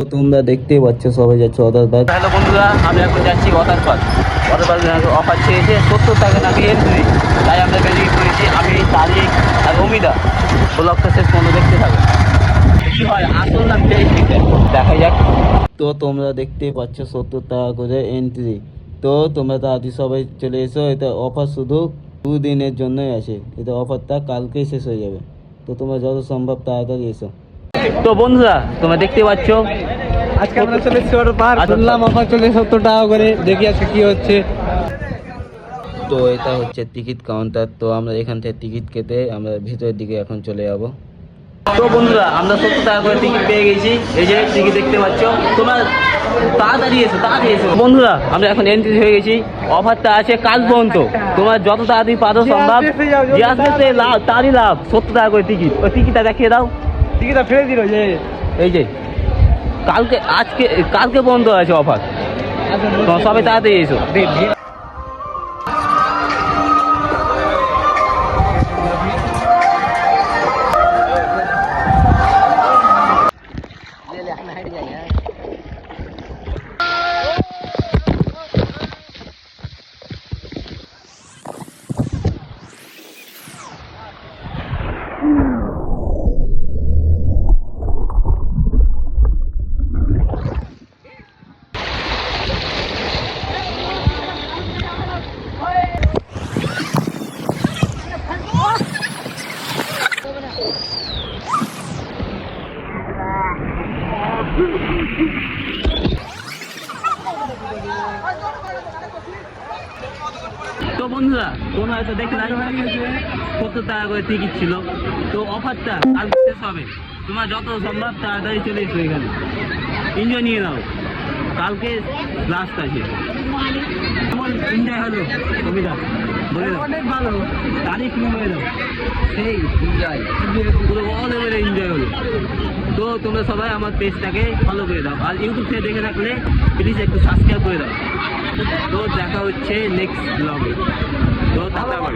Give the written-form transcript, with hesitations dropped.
তো তোমরা দেখতেই পাচ্ছ সবাই যাচ্ছে অদার পার্ক। হ্যালো বন্ধুরা, আমি এখন যাচ্ছি water park. Water park offer চেয়েছে 70 টাকা নাকি এন্ট্রি, তাই আমরা বেরিয়ে পড়েছি। আমি তারিক আর অমিদা। ব্লগটা শেষ পর্যন্ত দেখতে থাকো, কি হয় আসল না ফেক দেখা যাক। তো তোমরা দেখতেই পাচ্ছ 70 টাকা করে এন্ট্রি। তো তোমরা তাড়াতাড়ি সবাই চলে এসো, এটা অফার শুধু 2 দিনের জন্যই আছে, এটা অফারটা কালকেই শেষ হয়ে যাবে। তো তোমরা যত সম্ভব তাড়াতাড়ি এসো। তো বন্ধুরা তোমরা দেখতে পাচ্ছ আজকে আমরা চলে এসেছি ওয়াটার পার্ক। শুনলাম অফার চলে 70 টাকা করে, দেখি আজকে কি হচ্ছে। তো এটা হচ্ছে টিকিট কাউন্টার। তো আমরা এখান থেকে টিকিট কেটে আমরা ভিতরের দিকে এখন চলে যাব। তো বন্ধুরা আমরা 70 টাকা করে টিকিট পেয়ে গেছি। এই যে টিকিট দেখতে পাচ্ছ, তোমরা তাড়াতাড়ি এসো। বন্ধুরা আমরা এখন এন্ট্রি হয়ে গেছি। অফারটা আছে কাল পর্যন্ত, তোমরা যত তাড়াতাড়ি পারো সম্ভব যে আসবে লাভ, তারই লাভ। 70 টাকা করে টিকিট, ওই টিকিটটা দেখিয়ে দাও। টিকিটটা ফেলে দিল যে এই যে কালকে পর্যন্ত আছে অফার, তোমরা সবাই তাড়াতাড়ি এসো। তো বন্ধুরা তোমরা হয়তো দেখলে 70 টাকা করে টিকিট ছিল। তো অফারটা কালকে শেষ হবে, তোমার যত সম্ভব তাড়াতাড়ি চলে এসো এখানে, এনজয় নিয়ে নাও। কালকে লাস্ট আছে। কেমন এনজয় হলো কবিতা বলে দাও। অনেক ভালো তারিখ নিয়ে বলে দাও। সেই এনজয় পুরো অল ওভার এনজয় হলো। তো তোমরা সবাই আমার পেজটাকে ফলো করে দাও, আর ইউটিউব থেকে দেখে থাকলে প্লিজ একটু সাবস্ক্রাইব করে দাও। তো দেখা হচ্ছে নেক্সট ব্লগে। তো টাটা বাই।